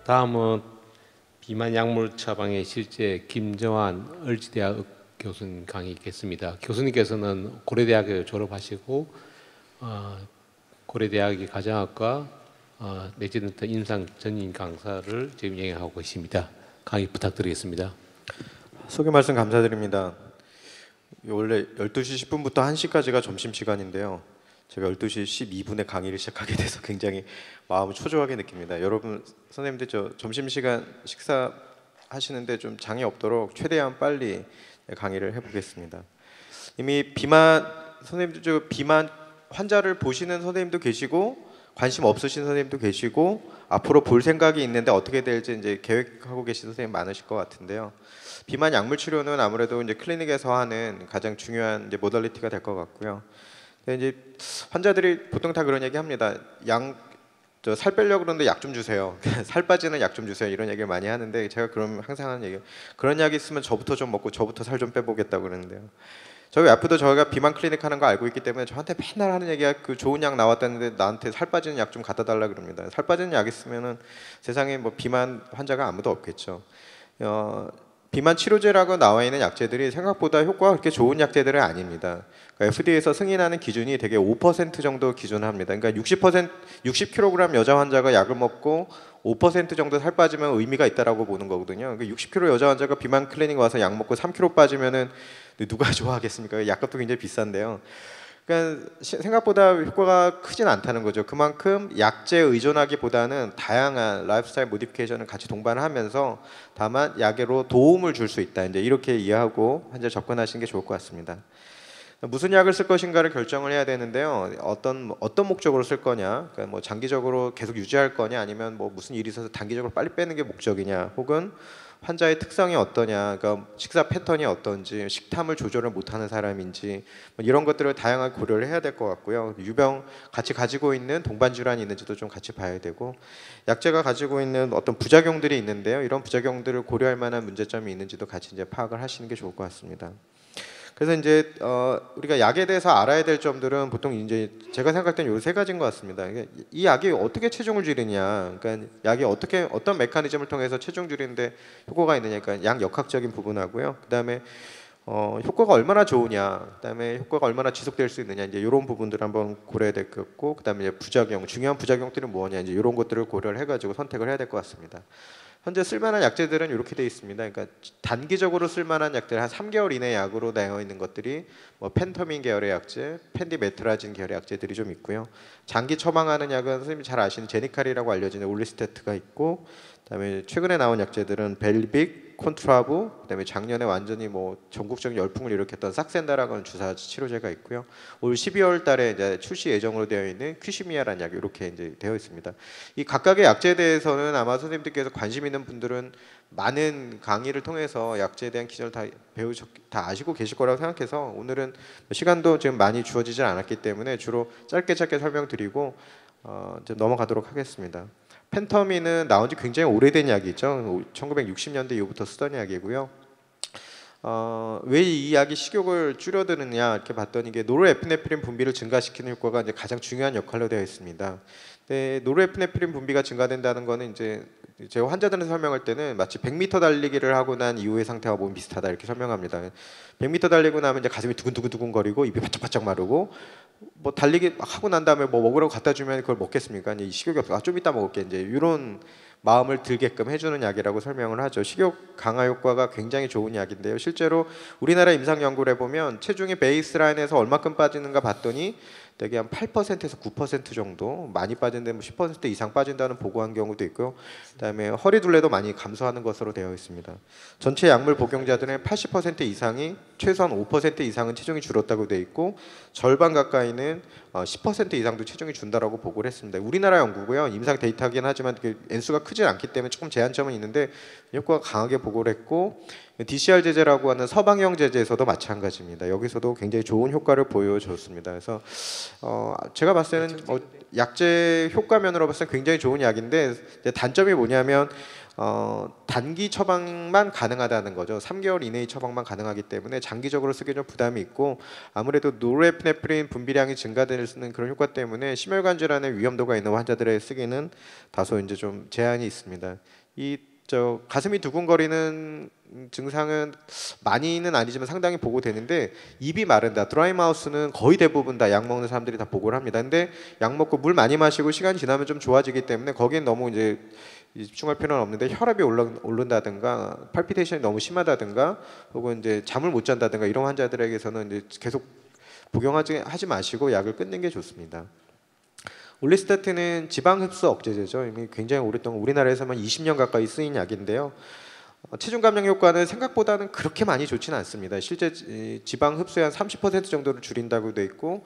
다음은 비만 약물 처방의 실제 김정환 을지대학 교수님 강의 있겠습니다. 교수님께서는 고려대학을 졸업하시고 고려대학의 가정학과 내지는 임상 전임 강사를 지금 영위하고 계십니다. 강의 부탁드리겠습니다. 소개 말씀 감사드립니다. 원래 12시 10분부터 1시까지가 점심시간인데요. 제가 12시 12분에 강의를 시작하게 돼서 굉장히 마음을 초조하게 느낍니다. 여러분 선생님들 저 점심시간 식사하시는데 좀 장애 없도록 최대한 빨리 강의를 해보겠습니다. 이미 비만 선생님들 저 비만 환자를 보시는 선생님도 계시고 관심 없으신 선생님도 계시고 앞으로 볼 생각이 있는데 어떻게 될지 이제 계획하고 계신 선생님 많으실 것 같은데요. 비만 약물 치료는 아무래도 이제 클리닉에서 하는 가장 중요한 이제 모달리티가 될 것 같고요. 근데 이제 환자들이 보통 다 그런 얘기 합니다. 살 빼려고 그러는데 약 좀 주세요. 살 빠지는 약 좀 주세요. 이런 얘기를 많이 하는데 제가 그럼 항상 하는 얘기, 그런 약 있으면 저부터 좀 먹고 저부터 살 좀 빼보겠다고 그러는데요. 저희 앞에도 저희가 비만 클리닉 하는 거 알고 있기 때문에 저한테 맨날 하는 얘기가 그 좋은 약 나왔다는데 나한테 살 빠지는 약 좀 갖다 달라 그럽니다. 살 빠지는 약 있으면은 세상에 뭐 비만 환자가 아무도 없겠죠. 비만 치료제라고 나와 있는 약제들이 생각보다 효과가 그렇게 좋은 약제들은 아닙니다. 그러니까 FDA에서 승인하는 기준이 되게 5% 정도 기준합니다. 그러니까 60kg 여자 환자가 약을 먹고 5% 정도 살 빠지면 의미가 있다라고 보는 거거든요. 그러니까 60kg 여자 환자가 비만 클리닉 와서 약 먹고 3kg 빠지면은 누가 좋아하겠습니까? 약값도 굉장히 비싼데요. 그러니까 생각보다 효과가 크진 않다는 거죠. 그만큼 약제에 의존하기보다는 다양한 라이프스타일 모디피케이션을 같이 동반하면서 다만 약으로 도움을 줄 수 있다. 이제 이렇게 이해하고 환자 접근하시는 게 좋을 것 같습니다. 무슨 약을 쓸 것인가를 결정을 해야 되는데요. 어떤 목적으로 쓸 거냐, 그러니까 뭐 장기적으로 계속 유지할 거냐, 아니면 뭐 무슨 일이 있어서 단기적으로 빨리 빼는 게 목적이냐, 혹은 환자의 특성이 어떠냐, 그러니까 식사 패턴이 어떤지, 식탐을 조절을 못하는 사람인지 뭐 이런 것들을 다양하게 고려를 해야 될 것 같고요. 유병 같이 가지고 있는 동반 질환이 있는지도 좀 같이 봐야 되고, 약제가 가지고 있는 어떤 부작용들이 있는데요. 이런 부작용들을 고려할 만한 문제점이 있는지도 같이 이제 파악을 하시는 게 좋을 것 같습니다. 그래서 이제 우리가 약에 대해서 알아야 될 점들은 보통 이제 제가 생각할 때는 요 세 가지인 것 같습니다. 이 약이 어떻게 체중을 줄이냐, 그러니까 약이 어떤 메커니즘을 통해서 체중 줄이는데 효과가 있느냐, 그러니까 약 역학적인 부분하고요. 그다음에 효과가 얼마나 좋으냐, 그다음에 효과가 얼마나 지속될 수 있느냐, 이제 이런 부분들 한번 고려해야 될 것 같고, 그다음에 이제 중요한 부작용들은 뭐냐, 이제 이런 것들을 고려를 해가지고 선택을 해야 될 것 같습니다. 현재 쓸만한 약제들은 이렇게 되어 있습니다. 그러니까 단기적으로 쓸만한 약들 한 3개월 이내 약으로 되어 있는 것들이 뭐 펜터민 계열의 약제, 펜디메트라진 계열의 약제들이 좀 있고요. 장기 처방하는 약은 선생님이 잘 아시는 제니칼이라고 알려지는 올리스테트가 있고, 그다음에 최근에 나온 약제들은 벨빅, 콘트라부, 그다음에 작년에 완전히 뭐 전국적인 열풍을 일으켰던 삭센다라고 하는 주사 치료제가 있고요. 올 12월 달에 이제 출시 예정으로 되어 있는 퀴시미아라는 약이 이렇게 이제 되어 있습니다. 이 각각의 약제에 대해서는 아마 선생님들께서 관심 있는 분들은 많은 강의를 통해서 약제에 대한 기준을 다 아시고 계실 거라고 생각해서 오늘은 시간도 지금 많이 주어지질 않았기 때문에 주로 짧게 설명드리고 이제 넘어가도록 하겠습니다. 펜터민은 나온 지 굉장히 오래된 약이죠. 1960년대 이후부터 쓰던 약이고요. 왜 이 약이 식욕을 줄여드느냐 이렇게 봤더니 이게 노르에피네프린 분비를 증가시키는 효과가 이제 가장 중요한 역할로 되어 있습니다. 근데 노르에피네프린 분비가 증가된다는 거는 이제 제가 환자들한테 설명할 때는 마치 100m 달리기를 하고 난 이후의 상태와 몸이 비슷하다 이렇게 설명합니다. 100m 달리고 나면 이제 가슴이 두근두근 거리고 입이 바짝바짝 마르고, 뭐 달리기 하고 난 다음에 뭐 먹으라고 갖다 주면 그걸 먹겠습니까? 이제 식욕이 없어. 좀 이따 먹을게. 이제 이런 마음을 들게끔 해주는 약이라고 설명을 하죠. 식욕 강화 효과가 굉장히 좋은 약인데요. 실제로 우리나라 임상 연구를 해보면 체중이 베이스라인에서 얼마큼 빠지는가 봤더니 되게 한 8%에서 9% 정도, 많이 빠진데 뭐 10% 이상 빠진다는 보고한 경우도 있고요. 그다음에 허리 둘레도 많이 감소하는 것으로 되어 있습니다. 전체 약물 복용자들의 80% 이상이 최소한 5% 이상은 체중이 줄었다고 되어 있고, 절반 가까이는 10% 이상도 체중이 준다라고 보고를 했습니다. 우리나라 연구고요. 임상 데이터긴 하지만 N수가 크지 않기 때문에 조금 제한점은 있는데 효과가 강하게 보고를 했고, DCR 제제라고 하는 서방형 제제에서도 마찬가지입니다. 여기서도 굉장히 좋은 효과를 보여줬습니다. 그래서 제가 봤을 때는 약제 효과면으로 봤을 때 굉장히 좋은 약인데 단점이 뭐냐면 단기 처방만 가능하다는 거죠. 3개월 이내의 처방만 가능하기 때문에 장기적으로 쓰기 좀 부담이 있고 아무래도 노르에피네프린 분비량이 증가되는 그런 효과 때문에 심혈관 질환의 위험도가 있는 환자들의 쓰기는 다소 이제 좀 제한이 있습니다. 가슴이 두근거리는 증상은 많이는 아니지만 상당히 보고되는데 입이 마른다, 드라이 마우스는 거의 대부분 다 약 먹는 사람들이 다 보고를 합니다. 근데 약 먹고 물 많이 마시고 시간이 지나면 좀 좋아지기 때문에 거기엔 너무 이제 집중할 필요는 없는데 혈압이 오른다든가 팔피테이션이 너무 심하다든가 혹은 이제 잠을 못 잔다든가 이런 환자들에게서는 이제 계속 복용하지 마시고 약을 끊는 게 좋습니다. 올리스타틴은 지방 흡수 억제제죠. 이미 굉장히 오랫동안 우리나라에서만 20년 가까이 쓰인 약인데요. 체중 감량 효과는 생각보다는 그렇게 많이 좋지는 않습니다. 실제 지방 흡수의 한 30% 정도를 줄인다고 돼 있고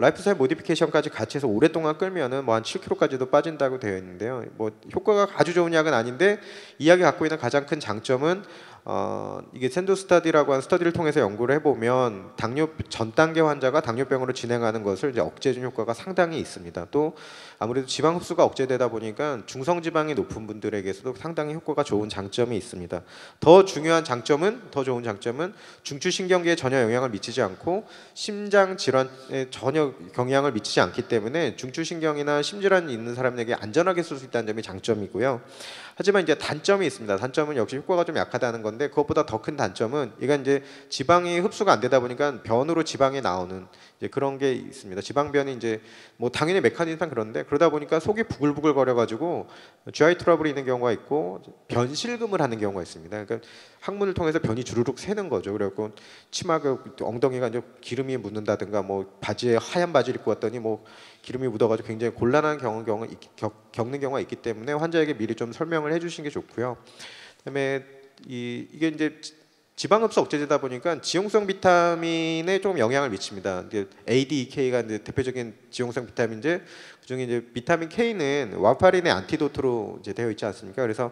라이프스타일 모디피케이션까지 같이 해서 오랫동안 끌면은 뭐 한 7kg까지도 빠진다고 되어 있는데요. 뭐 효과가 아주 좋은 약은 아닌데 이 약이 갖고 있는 가장 큰 장점은 이게 샌도 스터디라고 하는 스터디를 통해서 연구를 해보면 당뇨 전 단계 환자가 당뇨병으로 진행하는 것을 이제 억제해준 효과가 상당히 있습니다. 또 아무래도 지방 흡수가 억제되다 보니까 중성 지방이 높은 분들에게서도 상당히 효과가 좋은 장점이 있습니다. 더 좋은 장점은 중추신경계에 전혀 영향을 미치지 않고 심장 질환에 전혀 영향을 미치지 않기 때문에 중추신경이나 심질환이 있는 사람에게 안전하게 쓸 수 있다는 점이 장점이고요. 하지만 이제 단점이 있습니다. 단점은 역시 효과가 좀 약하다는 건데 그것보다 더 큰 단점은 이건 이제 지방이 흡수가 안 되다 보니까 변으로 지방이 나오는 이제 그런 게 있습니다. 지방변이 이제 뭐 당연히 메커니즘상 그런데 그러다 보니까 속이 부글부글 거려가지고 GI 트러블이 있는 경우가 있고 변실금을 하는 경우가 있습니다. 그러니까 항문을 통해서 변이 주르륵 새는 거죠. 그래갖고 치마 엉덩이가 이제 기름이 묻는다든가 뭐 바지에 하얀 바지를 입고 왔더니 뭐 기름이 묻어가지고 굉장히 곤란한 겪는 경우가 있기 때문에 환자에게 미리 좀 설명을 해주시는 게 좋고요. 그다음에 이게 이제 지방 흡수 억제제다 보니까 지용성 비타민에 좀 영향을 미칩니다. 이게 ADEK가 이제 대표적인 지용성 비타민제, 그중에 이제 비타민 K는 와파린의 안티도트로 이제 되어 있지 않습니까? 그래서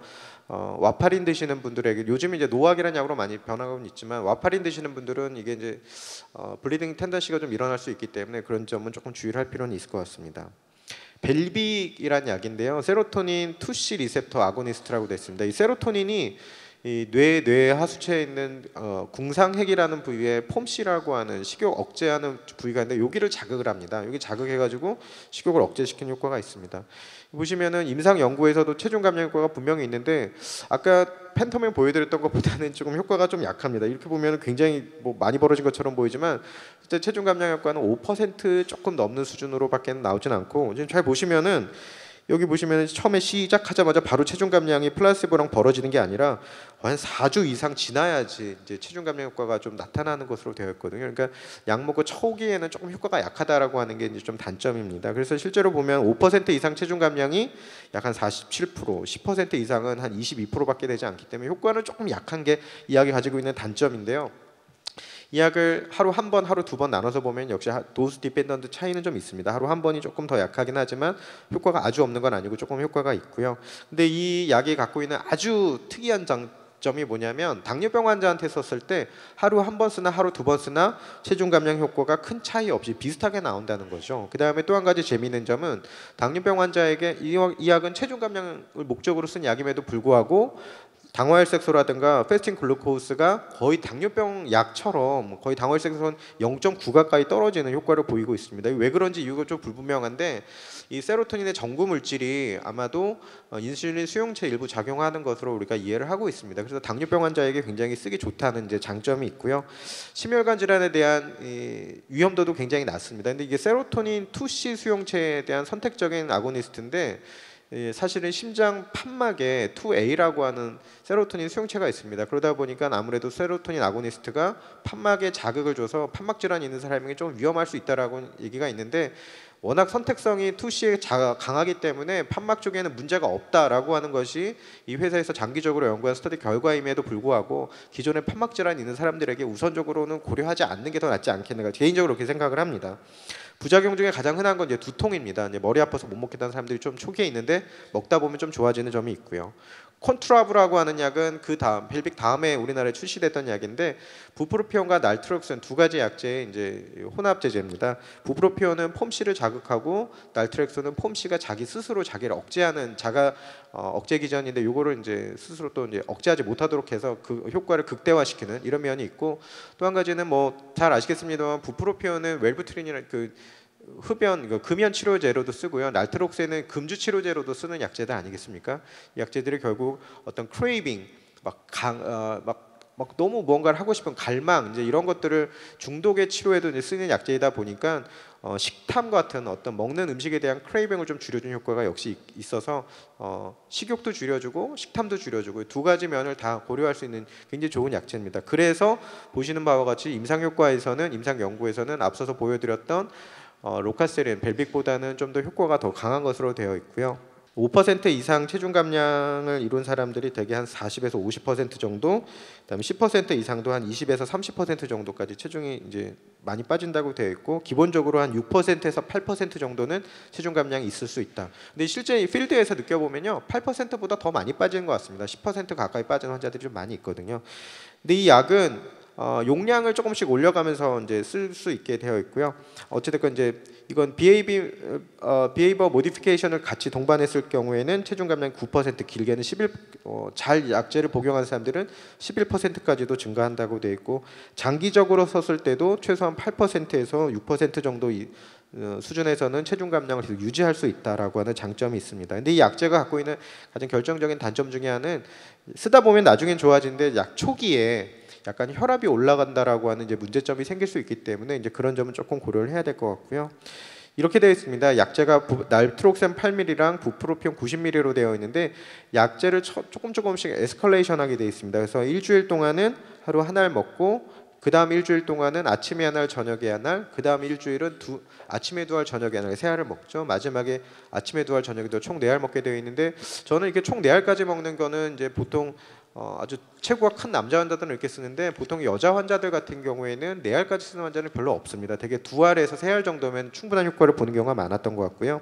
와파린 드시는 분들에게 요즘 이제 노악이라는 약으로 많이 변하고는 있지만 와파린 드시는 분들은 이게 이제 블리딩 텐던시가 좀 일어날 수 있기 때문에 그런 점은 조금 주의를 할 필요는 있을 것 같습니다. 벨빅이라는 약인데요. 세로토닌 2C 리셉터 아고니스트라고 되어 있습니다. 이 세로토닌이 이 뇌 하수체에 있는 궁상핵이라는 부위에 폼C라고 하는 식욕 억제하는 부위가 있는데 여기를 자극을 합니다. 여기 자극해가지고 식욕을 억제시키는 효과가 있습니다. 보시면은 임상 연구에서도 체중 감량 효과가 분명히 있는데 아까 팬텀에 보여드렸던 것보다는 조금 효과가 좀 약합니다. 이렇게 보면 굉장히 뭐 많이 벌어진 것처럼 보이지만 실제 체중 감량 효과는 5% 조금 넘는 수준으로밖에 나오진 않고 지금 잘 보시면은 여기 보시면 처음에 시작하자마자 바로 체중 감량이 플라시보랑 벌어지는 게 아니라 한 4주 이상 지나야지 이제 체중 감량 효과가 좀 나타나는 것으로 되어 있거든요. 그러니까 약 먹고 초기에는 조금 효과가 약하다라고 하는 게 이제 좀 단점입니다. 그래서 실제로 보면 5% 이상 체중 감량이 약 한 47%, 10% 이상은 한 22%밖에 되지 않기 때문에 효과는 조금 약한 게 이 약이 가지고 있는 단점인데요. 이 약을 하루 한 번, 하루 두 번 나눠서 보면 역시 도수 디펜던트 차이는 좀 있습니다. 하루 한 번이 조금 더 약하긴 하지만 효과가 아주 없는 건 아니고 조금 효과가 있고요. 근데 이 약이 갖고 있는 아주 특이한 장점이 뭐냐면 당뇨병 환자한테 썼을 때 하루 한 번 쓰나 하루 두 번 쓰나 체중 감량 효과가 큰 차이 없이 비슷하게 나온다는 거죠. 그 다음에 또 한 가지 재미있는 점은 당뇨병 환자에게 이 약은 체중 감량을 목적으로 쓴 약임에도 불구하고 당화혈색소라든가 패스팅 글루코스가 거의 당뇨병 약처럼 거의 당화혈색소는 0.9 가까이 떨어지는 효과를 보이고 있습니다. 왜 그런지 이유가 좀 불분명한데 이 세로토닌의 전구 물질이 아마도 인슐린 수용체 일부 작용하는 것으로 우리가 이해를 하고 있습니다. 그래서 당뇨병 환자에게 굉장히 쓰기 좋다는 이제 장점이 있고요. 심혈관 질환에 대한 위험도도 굉장히 낮습니다. 근데 이게 세로토닌 2C 수용체에 대한 선택적인 아고니스트인데 사실은 심장 판막에 2A라고 하는 세로토닌 수용체가 있습니다. 그러다 보니까 아무래도 세로토닌 아고니스트가 판막에 자극을 줘서 판막 질환이 있는 사람에게 좀 위험할 수 있다라고 얘기가 있는데 워낙 선택성이 2C에 강하기 때문에 판막 쪽에는 문제가 없다라고 하는 것이 이 회사에서 장기적으로 연구한 스터디 결과임에도 불구하고 기존에 판막 질환이 있는 사람들에게 우선적으로는 고려하지 않는 게 더 낫지 않겠는가 개인적으로 그렇게 생각을 합니다. 부작용 중에 가장 흔한 건 이제 두통입니다. 이제 머리 아파서 못 먹겠다는 사람들이 좀 초기에 있는데 먹다 보면 좀 좋아지는 점이 있고요. 콘트라브라고 하는 약은 그 다음 벨빅 다음에 우리나라에 출시됐던 약인데 부프로피온과 날트록센 두 가지 약제의 이제 혼합제제입니다. 부프로피온은 폼씨를 자극하고 날트록센은 폼씨가 자기 스스로 자기를 억제하는 자가 억제 기전인데 요거를 이제 스스로 또 이제 억제하지 못하도록 해서 그 효과를 극대화시키는 이런 면이 있고 또 한 가지는 뭐 잘 아시겠습니다만 부프로피온은 웰브트린이라는 그 흡연, 금연 치료제로도 쓰고요. 날트록센은 금주 치료제로도 쓰는 약제들 아니겠습니까? 이 약제들이 결국 어떤 크레이빙, 막 너무 뭔가를 하고 싶은 갈망, 이제 이런 것들을 중독의 치료에도 이제 쓰는 약제이다 보니까 식탐 같은 어떤 먹는 음식에 대한 크레이빙을 좀 줄여주는 효과가 역시 있어서 식욕도 줄여주고 식탐도 줄여주고 두 가지 면을 다 고려할 수 있는 굉장히 좋은 약제입니다. 그래서 보시는 바와 같이 임상 효과에서는 임상 연구에서는 앞서서 보여드렸던 로카세린, 벨빅보다는 좀 더 효과가 더 강한 것으로 되어 있고요. 5% 이상 체중 감량을 이룬 사람들이 대개 한 40에서 50% 정도, 그다음에 10% 이상도 한 20에서 30% 정도까지 체중이 이제 많이 빠진다고 되어 있고 기본적으로 한 6%에서 8% 정도는 체중 감량이 있을 수 있다. 근데 실제 필드에서 느껴보면요, 8%보다 더 많이 빠지는 것 같습니다. 10% 가까이 빠지는 환자들이 좀 많이 있거든요. 근데 이 약은 용량을 조금씩 올려가면서 이제 쓸 수 있게 되어 있고요. 어찌됐건 이제 이건 비헤이버 모디피케이션을 같이 동반했을 경우에는 체중 감량 9% 길게는 11 잘 약제를 복용하는 사람들은 11%까지도 증가한다고 되어 있고 장기적으로 썼을 때도 최소한 8%에서 6% 정도 수준에서는 체중 감량을 계속 유지할 수 있다라고 하는 장점이 있습니다. 근데 이 약제가 갖고 있는 가장 결정적인 단점 중에 하나는 쓰다 보면 나중엔 좋아지는데 약 초기에 약간 혈압이 올라간다라고 하는 이제 문제점이 생길 수 있기 때문에 이제 그런 점은 조금 고려를 해야 될 것 같고요. 이렇게 되어 있습니다. 약제가 날트록센 8mg랑 부프로피온 90mg로 되어 있는데 약제를 조금씩 에스컬레이션하게 되어 있습니다. 그래서 일주일 동안은 하루 한 알 먹고 그 다음 일주일 동안은 아침에 한 알, 저녁에 한 알, 그 다음 일주일은 아침에 2알, 저녁에 한 알, 3알을 먹죠. 마지막에 아침에 2알, 저녁에도 총 4알 먹게 되어 있는데 저는 이게 총 4알까지 먹는 거는 이제 보통 아주 체구가 큰 남자 환자들은 이렇게 쓰는데 보통 여자 환자들 같은 경우에는 4알까지 쓰는 환자는 별로 없습니다. 대개 2알에서 3알 정도면 충분한 효과를 보는 경우가 많았던 것 같고요.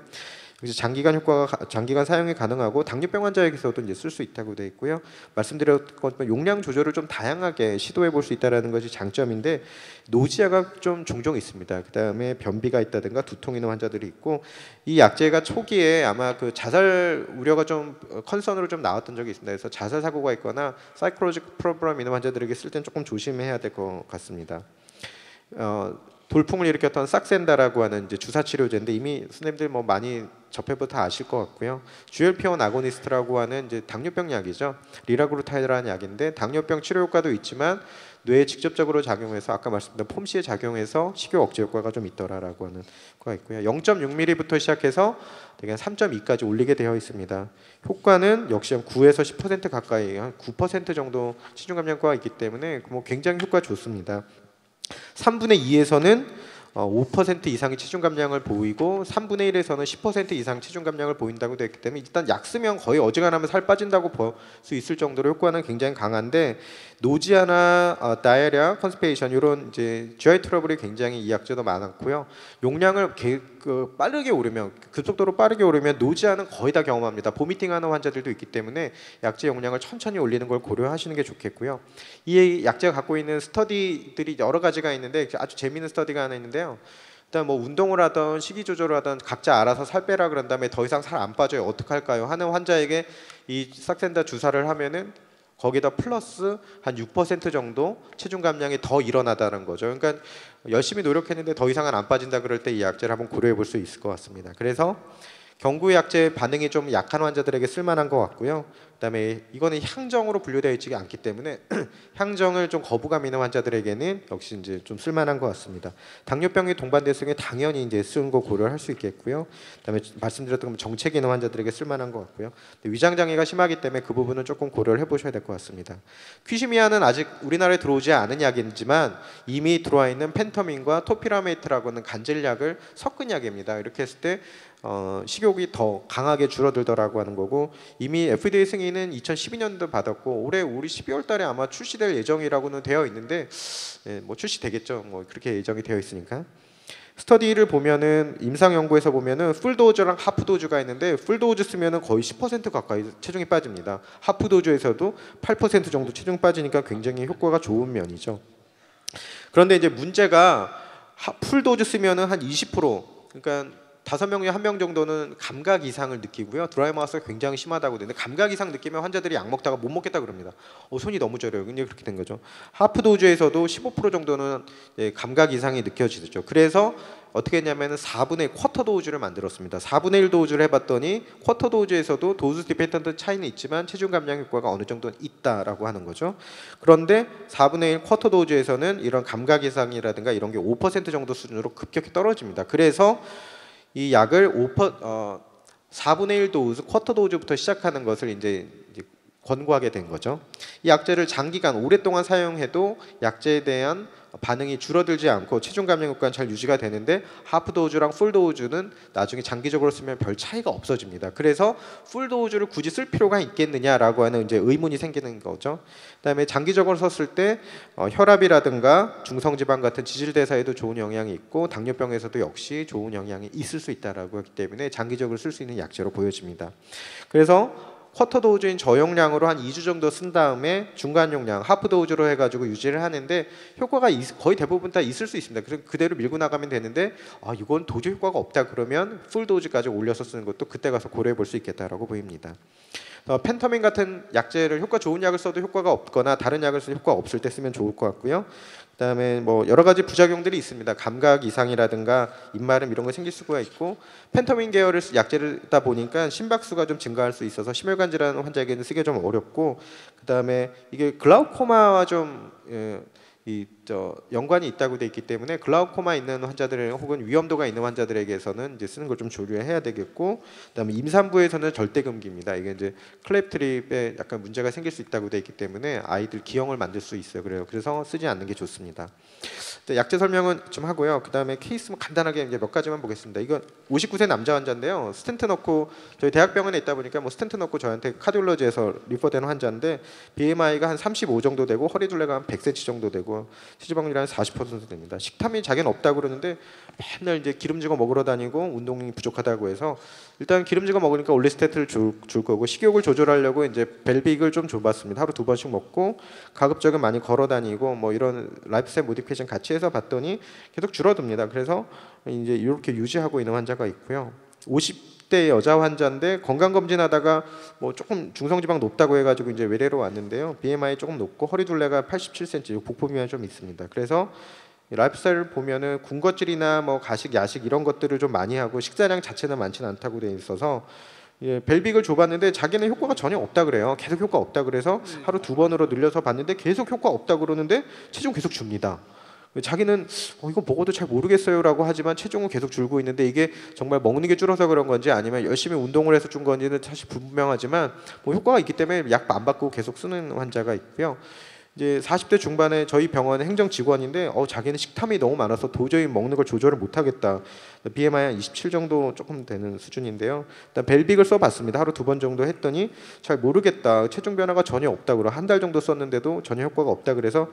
그래서 장기간 사용이 가능하고 당뇨병 환자에게서도 이제 쓸 수 있다고 되어 있고요. 말씀드렸던 것처럼 용량 조절을 좀 다양하게 시도해 볼 수 있다라는 것이 장점인데 노지아가 좀 종종 있습니다. 그다음에 변비가 있다든가 두통 있는 환자들이 있고 이 약제가 초기에 아마 그 자살 우려가 좀 컨선으로 좀 나왔던 적이 있습니다. 그래서 자살 사고가 있거나 사이콜로직 프로블럼 있는 환자들에게 쓸 때는 조금 조심해야 될 것 같습니다. 돌풍을 일으켰던 삭센다라고 하는 이제 주사 치료제인데 이미 선생님들 뭐 많이 접해보고 다 아실 것 같고요. GLP-1 아고니스트라고 하는 이제 당뇨병 약이죠. 리라그루타이드라는 약인데 당뇨병 치료 효과도 있지만 뇌에 직접적으로 작용해서 아까 말씀드린 폼씨에 작용해서 식욕 억제 효과가 좀 있더라라고 하는 거가 있고요. 0.6ml부터 시작해서 되게 3.2까지 올리게 되어 있습니다. 효과는 역시 한 9에서 10% 가까이 한 9% 정도 체중 감량 효과가 있기 때문에 뭐 굉장히 효과 좋습니다. 3분의 2에서는 5% 이상의 체중 감량을 보이고 3분의 1에서는 10% 이상 체중 감량을 보인다고 되어 있기 때문에 일단 약 쓰면 거의 어지간하면 살 빠진다고 볼 수 있을 정도로 효과는 굉장히 강한데 노지아나 다이아리아, 컨스티페이션 이런 이제 GI 트러블이 굉장히 이 약제도 많았고요. 용량을 빠르게 오르면 급속도로 빠르게 오르면 노지아는 거의 다 경험합니다. 보미팅하는 환자들도 있기 때문에 약제 용량을 천천히 올리는 걸 고려하시는 게 좋겠고요. 이 약제가 갖고 있는 스터디들이 여러 가지가 있는데 아주 재미있는 스터디가 하나 있는데요. 일단 뭐 운동을 하던 식이 조절을 하던 각자 알아서 살 빼라 그런 다음에 더 이상 살 안 빠져요. 어떡할까요? 하는 환자에게 이 삭센다 주사를 하면은 거기다 플러스 한 6% 정도 체중 감량이 더 일어나다는 거죠. 그러니까 열심히 노력했는데 더 이상은 안 빠진다 그럴 때 이 약제를 한번 고려해 볼 수 있을 것 같습니다. 그래서 경구 약제 반응이 좀 약한 환자들에게 쓸만한 것 같고요. 그다음에 이거는 향정으로 분류되어 있지 않기 때문에 향정을 좀 거부감 있는 환자들에게는 역시 이제 좀 쓸만한 것 같습니다. 당뇨병이 동반됐을 경우에 당연히 이제 쓰는 거 고려할 수 있겠고요. 그다음에 말씀드렸던 정체기 있는 환자들에게 쓸만한 것 같고요. 위장 장애가 심하기 때문에 그 부분은 조금 고려를 해보셔야 될 것 같습니다. 퀴시미아는 아직 우리나라에 들어오지 않은 약이지만 이미 들어와 있는 펜터민과 토피라메이트라고 하는 간질약을 섞은 약입니다. 이렇게 했을 때 식욕이 더 강하게 줄어들더라고 하는 거고, 이미 FDA 승인은 2012년도 받았고 올해 우리 12월 달에 아마 출시될 예정이라고는 되어 있는데, 뭐 출시되겠죠. 뭐 그렇게 예정이 되어 있으니까. 스터디를 보면은 임상 연구에서 보면은 풀도즈랑 하프도즈가 있는데, 풀도즈 쓰면은 거의 10% 가까이 체중이 빠집니다. 하프도즈에서도 8% 정도 체중 빠지니까 굉장히 효과가 좋은 면이죠. 그런데 이제 문제가 풀도즈 쓰면은 한 20%, 그러니까 5명 중에 1명 정도는 감각 이상을 느끼고요. 드라이 마우스가 굉장히 심하다고 되는데, 감각 이상 느끼면 환자들이 약 먹다가 못 먹겠다 그럽니다. 손이 너무 저려요. 근데 그렇게 된 거죠. 하프도즈에서도 15% 정도는 감각 이상이 느껴지죠. 그래서 어떻게 했냐면 4분의 1 쿼터 도즈를 만들었습니다. 4분의 1 도즈를 해봤더니 쿼터 도즈에서도 도즈 디펜던트 차이는 있지만 체중 감량 효과가 어느 정도는 있다라고 하는 거죠. 그런데 4분의 1 쿼터 도즈에서는 이런 감각 이상이라든가 이런 게 5% 정도 수준으로 급격히 떨어집니다. 그래서 이 약을 4분의 1 도즈, 쿼터 도즈부터 시작하는 것을 이제 권고하게 된 거죠. 이 약제를 장기간 오랫동안 사용해도 약제에 대한 반응이 줄어들지 않고 체중 감량 효과는 잘 유지가 되는데, 하프 도즈랑 풀 도즈는 나중에 장기적으로 쓰면 별 차이가 없어집니다. 그래서 풀 도즈를 굳이 쓸 필요가 있겠느냐라고 하는 이제 의문이 생기는 거죠. 그다음에 장기적으로 썼을 때 혈압이라든가 중성지방 같은 지질대사에도 좋은 영향이 있고, 당뇨병에서도 역시 좋은 영향이 있을 수 있다라고 했기 때문에 장기적으로 쓸 수 있는 약제로 보여집니다. 그래서 쿼터 도즈인 저용량으로 한 2주 정도 쓴 다음에 중간 용량 하프 도즈로 해가지고 유지를 하는데, 효과가 거의 대부분 다 있을 수 있습니다. 그래서 그대로 밀고 나가면 되는데, 이건 도저히 효과가 없다 그러면 풀 도즈까지 올려서 쓰는 것도 그때 가서 고려해 볼 수 있겠다라고 보입니다. 펜터민 같은 약제를 효과 좋은 약을 써도 효과가 없거나 다른 약을 써도 효과가 없을 때 쓰면 좋을 것 같고요. 그다음에 뭐 여러 가지 부작용들이 있습니다. 감각 이상이라든가 입마름 이런 거 생길 수가 있고, 펜터민 계열을 약제를 쓰다 보니까 심박수가 좀 증가할 수 있어서 심혈관 질환 환자에게는 쓰기 좀 어렵고, 그다음에 이게 글라우코마와 좀 연관이 있다고 돼 있기 때문에 글라우코마 있는 환자들 혹은 위험도가 있는 환자들에게서는 이제 쓰는 걸 좀 조류해야 되겠고, 그다음에 임산부에서는 절대 금기입니다. 이게 이제 클랩트립에 약간 문제가 생길 수 있다고 돼 있기 때문에 아이들 기형을 만들 수 있어요. 그래서 쓰지 않는 게 좋습니다. 약제 설명은 좀 하고요. 그다음에 케이스 간단하게 이제 몇 가지만 보겠습니다. 이건 59세 남자 환자인데요. 스텐트 넣고 저희 대학병원에 있다 보니까 뭐 스텐트 넣고 저한테 카디올로지에서 리퍼된 환자인데, BMI가 한 35 정도 되고 허리 둘레가 한 100cm 정도 되고 체지방률이 한 40% 됩니다. 식탐이 자기는 없다고 그러는데 맨날 이제 기름지거 먹으러 다니고 운동이 부족하다고 해서 일단 기름지거 먹으니까 올리스테트를 줄 거고, 식욕을 조절하려고 이제 벨빅을 좀 줘봤습니다. 하루 2번씩 먹고 가급적이면 많이 걸어 다니고 뭐 이런 라이프스타일 모디피케이션 같이 해서 봤더니 계속 줄어듭니다. 그래서 이제 이렇게 유지하고 있는 환자가 있고요. 50대 여자 환자인데 건강검진하다가 뭐 조금 중성지방 높다고 해가지고 이제 외래로 왔는데요. BMI 조금 높고 허리 둘레가 87cm, 복부 비만이 좀 있습니다. 그래서 라이프스타일을 보면은 군것질이나 뭐 가식, 야식 이런 것들을 좀 많이 하고 식사량 자체는 많지는 않다고 돼 있어서 벨빅을 줘봤는데 자기는 효과가 전혀 없다 그래요. 계속 효과 없다 그래서 하루 2번으로 늘려서 봤는데 계속 효과 없다 그러는데 체중 계속 줍니다. 자기는 이거 먹어도 잘 모르겠어요라고 하지만 체중은 계속 줄고 있는데, 이게 정말 먹는 게 줄어서 그런 건지 아니면 열심히 운동을 해서 준 건지는 사실 불분명하지만 뭐 효과가 있기 때문에 약 안 받고 계속 쓰는 환자가 있고요. 이제 40대 중반에 저희 병원의 행정 직원인데 자기는 식탐이 너무 많아서 도저히 먹는 걸 조절을 못하겠다. BMI 한 27 정도 조금 되는 수준인데요. 일단 벨빅을 써봤습니다. 하루 2번 정도 했더니 잘 모르겠다. 체중 변화가 전혀 없다 그러. 한 달 정도 썼는데도 전혀 효과가 없다 그래서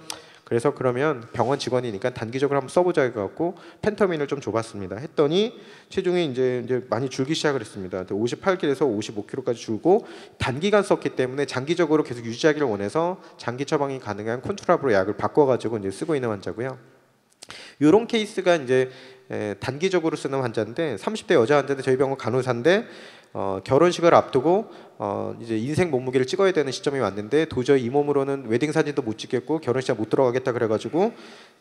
그러면 병원 직원이니까 단기적으로 한번 써보자 해갖고 펜터민을 좀 줘봤습니다. 했더니 체중이 이제 많이 줄기 시작을 했습니다. 58kg에서 55kg까지 줄고, 단기간 썼기 때문에 장기적으로 계속 유지하기를 원해서 장기 처방이 가능한 콘트라브로 약을 바꿔가지고 이제 쓰고 있는 환자고요. 이런 케이스가 이제 단기적으로 쓰는 환자인데, 30대 여자 환자인데 저희 병원 간호사인데 결혼식을 앞두고 이제 인생 몸무게를 찍어야 되는 시점이 왔는데 도저히 이 몸으로는 웨딩 사진도 못 찍겠고 결혼식에 못 들어가겠다 그래가지고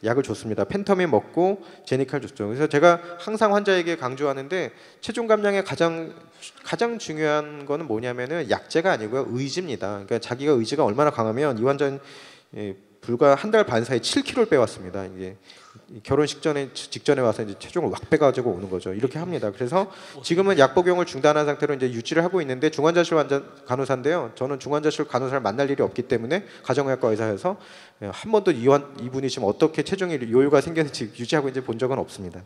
약을 줬습니다. 펜터민 먹고 제니칼 줬죠. 그래서 제가 항상 환자에게 강조하는데, 체중 감량의 가장 중요한 거는 뭐냐면은 약제가 아니고요, 의지입니다. 그러니까 자기가 의지가 얼마나 강하면 이 환자는 불과 한 달 반 사이에 7kg를 빼왔습니다. 이게 결혼식 직전에 와서 이제 체중을 확 빼가지고 오는 거죠. 이렇게 합니다. 그래서 지금은 약 복용을 중단한 상태로 이제 유지를 하고 있는데, 중환자실 간호사인데요. 저는 중환자실 간호사를 만날 일이 없기 때문에 가정의학과 의사여서 한 번도 이분이 지금 어떻게 체중이 요요가 생겼는지 유지하고 이제 본 적은 없습니다.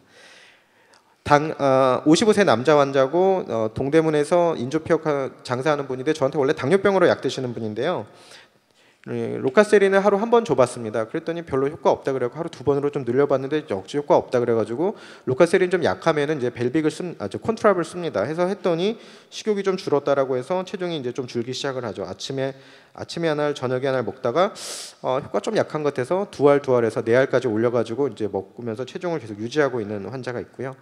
55세 남자 환자고 동대문에서 인조피혁 장사하는 분인데 저한테 원래 당뇨병으로 약 드시는 분인데요. 로카세린을 하루 한 번 줘봤습니다. 그랬더니 별로 효과 없다 그래고 하루 2번으로 좀 늘려봤는데 역시 효과 없다 그래가지고 로카세린 좀 약하면은 이제 벨빅을 콘트랍을 씁니다. 해서 했더니 식욕이 좀 줄었다라고 해서 체중이 이제 좀 줄기 시작을 하죠. 아침에 하나 저녁에 하나 먹다가 효과 좀 약한 것 같아서 두알해서 4알까지 올려가지고 이제 먹으면서 체중을 계속 유지하고 있는 환자가 있고요.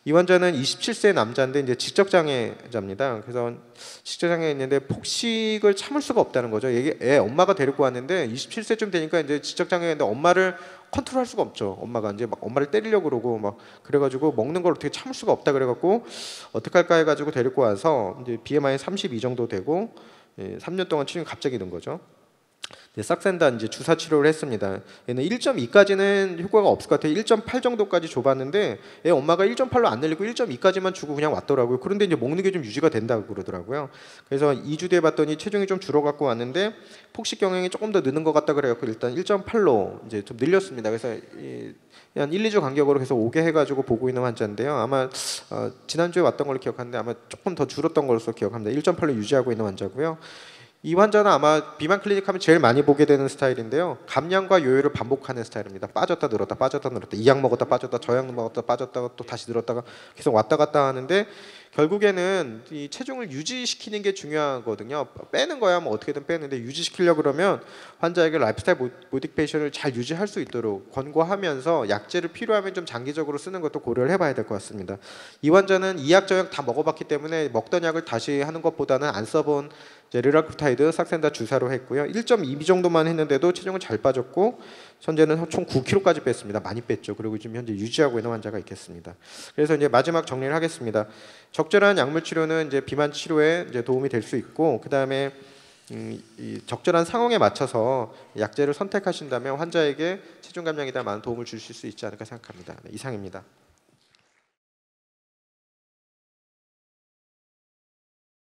이 환자는 27세 남자인데 이제 지적장애자입니다. 그래서 지적장애 있는데 폭식을 참을 수가 없다는 거죠. 애 엄마가 데리고 왔는데 27세쯤 되니까 이제 지적장애인데 엄마를 컨트롤할 수가 없죠. 엄마가 이제 막 엄마를 때리려고 그러고 막 그래가지고 먹는 걸 어떻게 참을 수가 없다 그래갖고 어떻게 할까 해가지고 데리고 와서 이제 BMI 32 정도 되고 3년 동안 치료가 갑자기 는 거죠. 싹센다 이제 주사 치료를 했습니다. 얘는 1.2까지는 효과가 없을 것 같아요. 1.8 정도까지 줘봤는데 얘 엄마가 1.8로 안 늘리고 1.2까지만 주고 그냥 왔더라고요. 그런데 이제 먹는 게 좀 유지가 된다고 그러더라고요. 그래서 2주 뒤에 봤더니 체중이 좀 줄어갖고 왔는데 폭식 경향이 조금 더 느는 것 같다 그래갖고 일단 1.8로 이제 좀 늘렸습니다. 그래서 한 1, 2주 간격으로 계속 오게 해가지고 보고 있는 환자인데요. 아마 지난주에 왔던 걸로 기억하는데 아마 조금 더 줄었던 걸로 기억합니다. 1.8로 유지하고 있는 환자고요. 이 환자는 아마 비만 클리닉 하면 제일 많이 보게 되는 스타일인데요. 감량과 요요를 반복하는 스타일입니다. 빠졌다 늘었다 빠졌다 늘었다 이 약 먹었다 빠졌다 저 약 먹었다 빠졌다가 또 다시 늘었다가 계속 왔다 갔다 하는데 결국에는 이 체중을 유지시키는 게 중요하거든요. 빼는 거야 뭐 어떻게든 빼는데 유지시키려고 그러면 환자에게 라이프스타일 모디피케이션을 잘 유지할 수 있도록 권고하면서 약제를 필요하면 좀 장기적으로 쓰는 것도 고려를 해봐야 될 것 같습니다. 이 환자는 이 약 저 약 다 먹어봤기 때문에 먹던 약을 다시 하는 것보다는 안 써본 리라쿠타이드, 삭센다 주사로 했고요. 1.2 정도만 했는데도 체중은 잘 빠졌고 현재는 총 9kg까지 뺐습니다. 많이 뺐죠. 그리고 지금 현재 유지하고 있는 환자가 있겠습니다. 그래서 이제 마지막 정리를 하겠습니다. 적절한 약물 치료는 이제 비만 치료에 이제 도움이 될 수 있고 그다음에 이 적절한 상황에 맞춰서 약제를 선택하신다면 환자에게 체중 감량에 대한 많은 도움을 주실 수 있지 않을까 생각합니다. 네, 이상입니다.